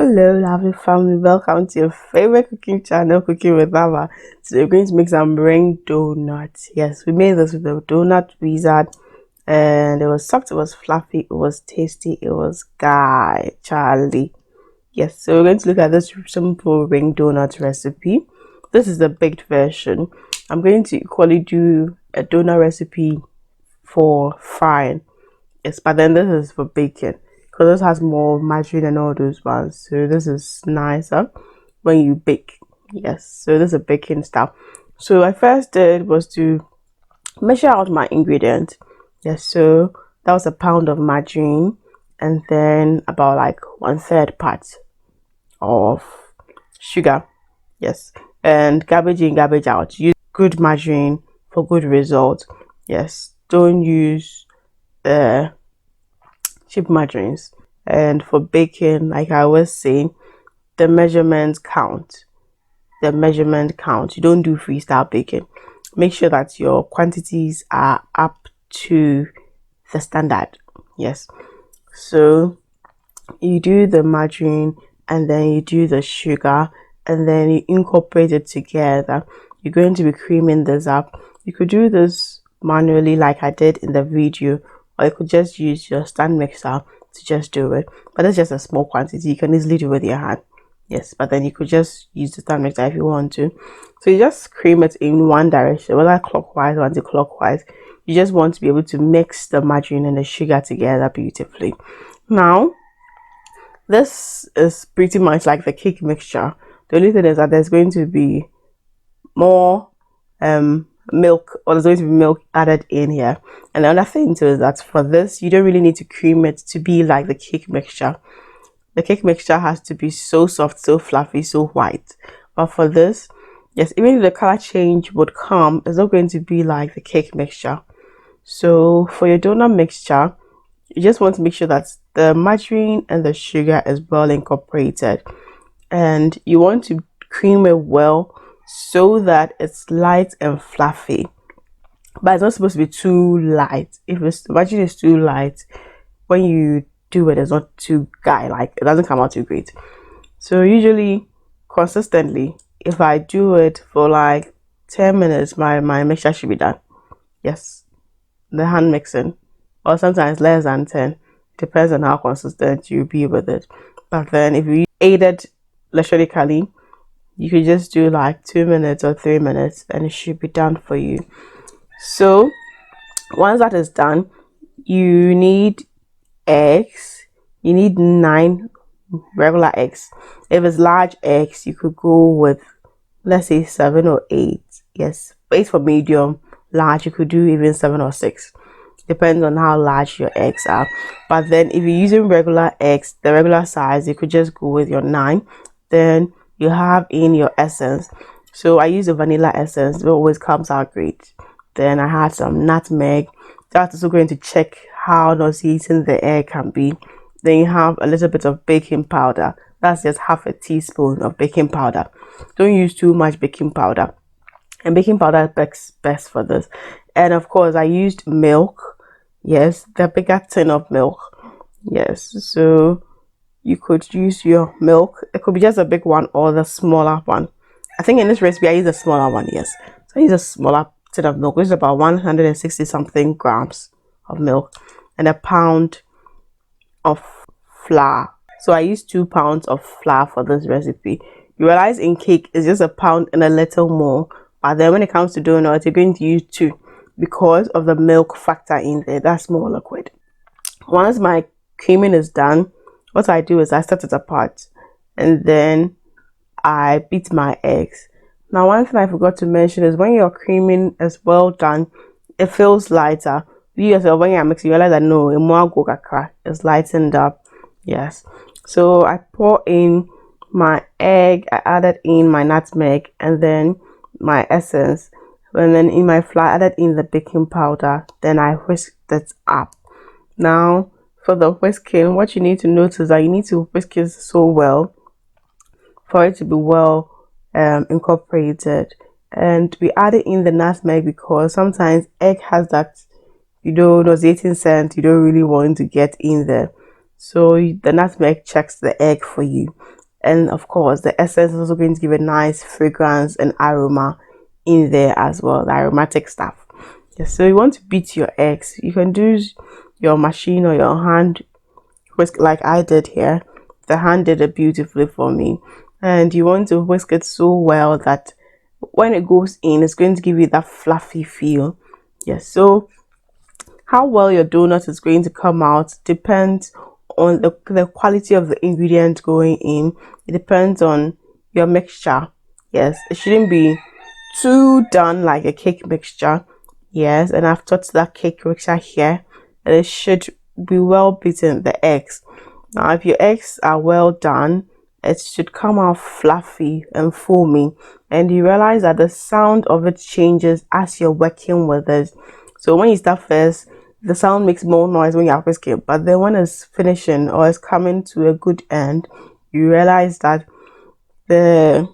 Hello, lovely family. Welcome to your favorite cooking channel, Cooking with Mama. Today, we're going to make some ring donuts. Yes, we made this with the donut wizard, and it was soft, it was fluffy, it was tasty, it was Charlie. Yes, so we're going to look at this simple ring donut recipe. This is the baked version. I'm going to equally do a donut recipe for frying. Yes, but then this is for baking because this has more margarine and all those ones. So this is nicer when you bake. Yes, so this is a baking stuff. So I first did was to measure out my ingredients. Yes, so that was a pound of margarine and then about like 1/3 part of sugar. Yes, and garbage in, garbage out. Use good margarine for good results. Yes, don't use cheap margarines. And for baking, like I always say, the measurements count. The measurement count. You don't do freestyle baking. Make sure that your quantities are up to the standard. Yes. So you do the margarine and then you do the sugar and then you incorporate it together. You're going to be creaming this up. You could do this manually like I did in the video, or you could just use your stand mixer to just do it, but it's just a small quantity. You can easily do with your hand. Yes, but then you could just use the stand mixer if you want to. So you just cream it in one direction, whether clockwise or anti-clockwise. You just want to be able to mix the margarine and the sugar together beautifully. Now this is pretty much like the cake mixture. The only thing is that there's going to be more milk, or there's going to be milk added in here. And the other thing too is that for this, you don't really need to cream it to be like the cake mixture. The cake mixture has to be so soft, so fluffy, so white. But for this, yes, even if the color change would come, it's not going to be like the cake mixture. So for your donut mixture, you just want to make sure that the margarine and the sugar is well incorporated, and you want to cream it well so that it's light and fluffy, but it's not supposed to be too light. If the margarine is too light, when you do it, it's not too like it doesn't come out too great. So usually consistently, if I do it for like 10 minutes, my mixture should be done. Yes, the hand mixing, or sometimes less than 10, depends on how consistent you be with it. But then if you aided electronically, you could just do like 2 minutes or 3 minutes and it should be done for you. So once that is done, you need eggs. You need 9 regular eggs. If it's large eggs, you could go with, let's say, 7 or 8. Yes, 8 for medium. Large, you could do even 7 or 6. Depends on how large your eggs are. But then if you're using regular eggs, the regular size, you could just go with your 9. Then you have in your essence. So I use the vanilla essence. It always comes out great. Then I had some nutmeg. That's also going to check how nauseating the egg can be. Then you have a little bit of baking powder. That's just half a teaspoon of baking powder. Don't use too much baking powder. And baking powder is best for this. And of course, I used milk. Yes, the bigger tin of milk. Yes, so you could use your milk. It could be just a big one or the smaller one. I think in this recipe I use a smaller one. Yes, so I use a smaller tin of milk, which is about 160 something grams of milk, and a pound of flour. So I use 2 pounds of flour for this recipe. You realize in cake it's just a pound and a little more, but then when it comes to donuts, you're going to use 2 because of the milk factor in there. That's more liquid. Once my creaming is done, what I do is I set it apart and then I beat my eggs. Now, one thing I forgot to mention is when your creaming is well done, it feels lighter. You yourself, when you're mixing, you realize that no, it's lightened up. Yes. So I pour in my egg, I added in my nutmeg and then my essence. And then in my flour, I added in the baking powder. Then I whisked it up. Now, for the whisking, what you need to notice is that you need to whisk it so well for it to be well incorporated. And we added in the nutmeg because sometimes egg has that, nauseating scent you don't really want to get in there. So the nutmeg checks the egg for you. And of course, the essence is also going to give a nice fragrance and aroma in there as well, the aromatic stuff. Yes, so you want to beat your eggs. You can do your machine or your hand whisk like I did here. The hand did it beautifully for me. And you want to whisk it so well that when it goes in, it's going to give you that fluffy feel. Yes, so how well your donut is going to come out depends on the quality of the ingredient going in. It depends on your mixture. Yes, it shouldn't be too done like a cake mixture. Yes, and I've taught that cake mixture here, and it should be well beaten, the eggs. Now if your eggs are well done, it should come out fluffy and foamy, and you realize that the sound of it changes as you're working with it. So when you start first, the sound makes more noise when you're whisking, but then when it's finishing or it's coming to a good end, you realize that the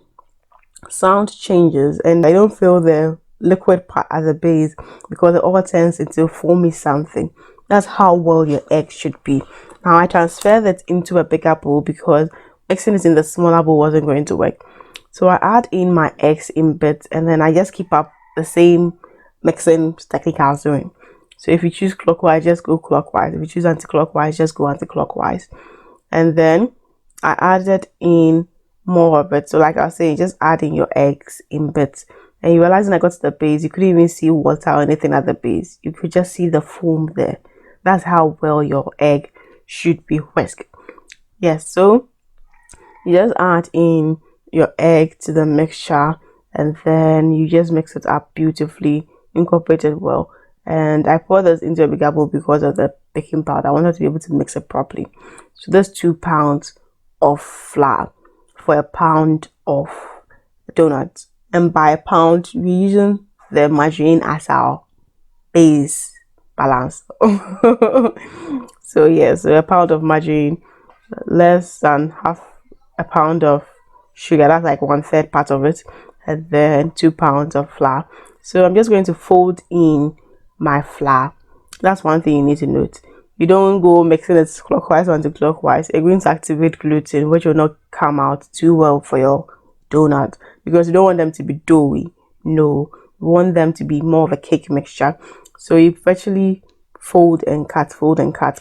sound changes and I don't feel the liquid part as a base because it all turns into foamy something. That's how well your egg should be. Now I transfer that into a bigger bowl because mixing it in the smaller bowl wasn't going to work. So I add in my eggs in bits and then I just keep up the same mixing technique I was doing. So if you choose clockwise, just go clockwise. If you choose anti-clockwise, just go anti-clockwise. And then I added in more of it. So like I was saying, just adding your eggs in bits. And you realize when I got to the base, you couldn't even see water or anything at the base. You could just see the foam there. That's how well your egg should be whisked. Yes, so you just add in your egg to the mixture and then you just mix it up beautifully, incorporate it well. And I pour this into a bigger bowl because of the baking powder. I wanted to be able to mix it properly. So there's 2 pounds of flour for a pound of donuts, and by a pound we're using the margarine as our base balance. So yeah, so a pound of margarine, less than half a pound of sugar, that's like 1/3 part of it, and then 2 pounds of flour. So I'm just going to fold in my flour. That's one thing you need to note. You don't go mixing it clockwise or anti-clockwise. It's going to activate gluten, which will not come out too well for your donut because you don't want them to be doughy. No, you want them to be more of a cake mixture. So you virtually fold and cut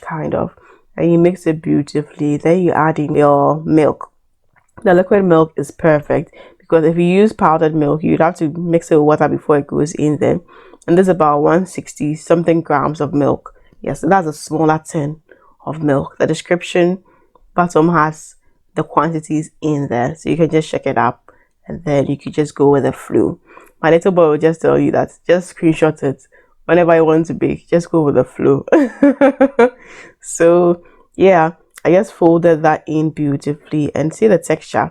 kind of, and you mix it beautifully. Then you add in your milk. The liquid milk is perfect because if you use powdered milk, you'd have to mix it with water before it goes in there. And there's about 160 something grams of milk. Yes, so that's a smaller tin of milk. The description bottom has the quantities in there, so you can just check it up and then you could just go with the flow. My little boy will just tell you that just screenshot it whenever you want to bake, just go with the flow. So yeah, I just folded that in beautifully and see the texture.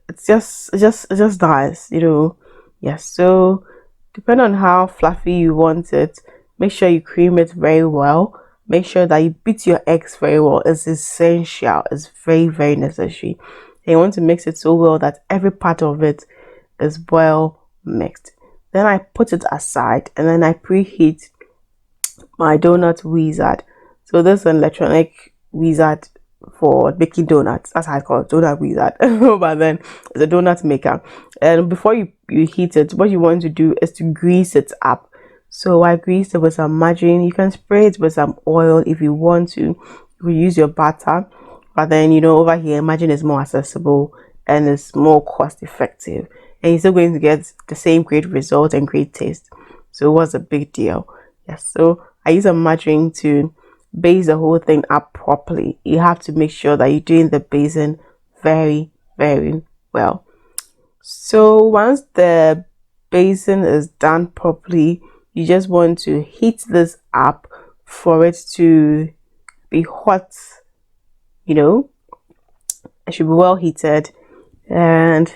It's just nice, you know. Yes, so depending on how fluffy you want it, make sure you cream it very well. Make sure that you beat your eggs very well. It's essential. It's very necessary. And you want to mix it so well that every part of it is well mixed. Then I put it aside and then I preheat my donut wizard. So this is an electronic wizard for baking donuts. That's how I call it, donut wizard. But then it's a donut maker. And before you heat it, what you want to do is to grease it up. So I greased it with some margarine. You can spray it with some oil if you want to. You will use your butter. But then, you know, over here, margarine is more accessible and it's more cost effective. And you're still going to get the same great result and great taste. So it was a big deal. Yes, so I use a margarine to base the whole thing up properly. You have to make sure that you're doing the basing very well. So once the basing is done properly, you just want to heat this up for it to be hot. You know, it should be well heated, and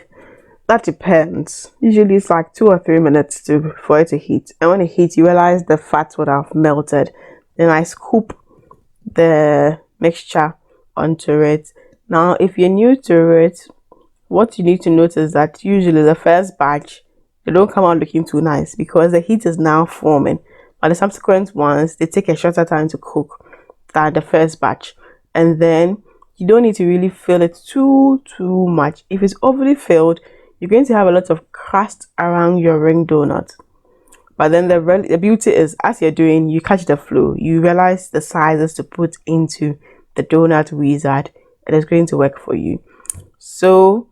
that depends. Usually it's like 2 or 3 minutes for it to heat, and when it heats you realize the fat would have melted. Then I scoop the mixture onto it. Now if you're new to it, what you need to notice is that usually the first batch, they don't come out looking too nice because the heat is now forming, but the subsequent ones, they take a shorter time to cook than the first batch. and then you don't need to really fill it too much. If it's overly filled, you're going to have a lot of crust around your ring donut. But then the beauty is, as you're doing, you catch the flow. You realize the sizes to put into the donut wizard. It is going to work for you. So,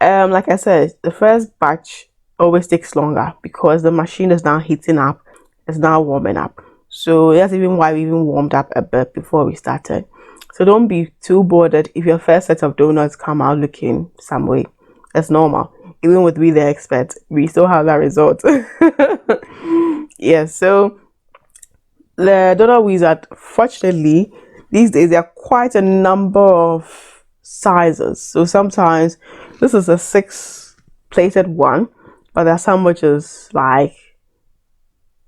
like I said, the first batch always takes longer because the machine is now heating up. It's now warming up. So that's even why we even warmed up a bit before we started. So don't be too bothered if your first set of donuts come out looking some way. That's normal. Even with we the experts, we still have that result. Yeah, so the donut wizard, fortunately, these days there are quite a number of sizes. So sometimes this is a 6-plated one, but there are some which is like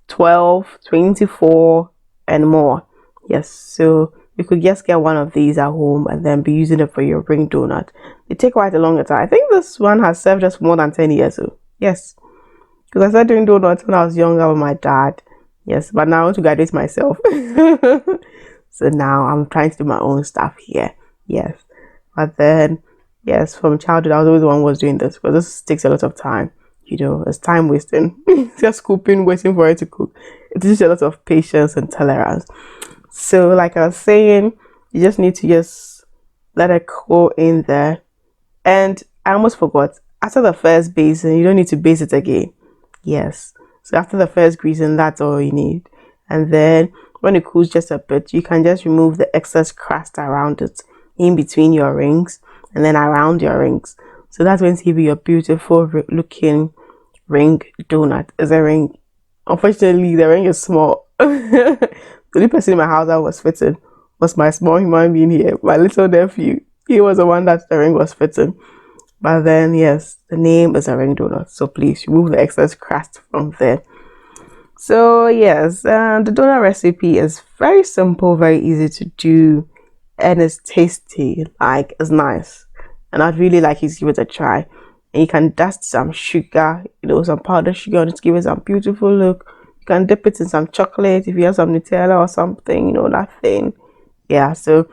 12, 24 and more. Yes, so you could just get one of these at home and then be using it for your ring donut. They take quite a longer time. I think this one has served us more than 10 years. So yes, because I started doing donuts when I was younger with my dad. Yes, but now I want to graduate myself. So now I'm trying to do my own stuff here. Yes, but then yes, from childhood I was always the one who was doing this because this takes a lot of time. You know, it's time wasting. Just scooping, waiting for it to cook. It teaches a lot of patience and tolerance. So like I was saying, you just need to just let it go in there. And I almost forgot, after the first basting, you don't need to base it again. Yes, so after the first greasing, that's all you need. And then when it cools just a bit, you can just remove the excess crust around it, in between your rings and then around your rings. So that's going to give you a beautiful looking ring donut. It's a ring. Unfortunately, the ring is small. The only person in my house that was fitting was my small human being here, my little nephew. He was the one that the ring was fitting. But then, yes, the name is a ring donut. So please remove the excess crust from there. So yes, the donut recipe is very simple, very easy to do, and it's tasty. Like, it's nice, and I'd really like you to give it a try. And you can dust some sugar, you know, some powdered sugar on it to give it some beautiful look. You can dip it in some chocolate if you have some Nutella or something, you know, that thing. Yeah, so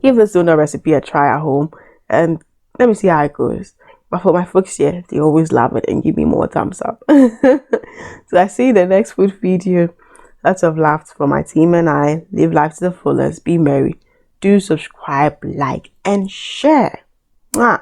give this donut recipe a try at home and let me see how it goes. But for my folks here, they always love it and give me more thumbs up. So I see you in the next food video. Lots of laughs for my team and I. Live life to the fullest. Be merry. Do subscribe, like, and share. Mwah.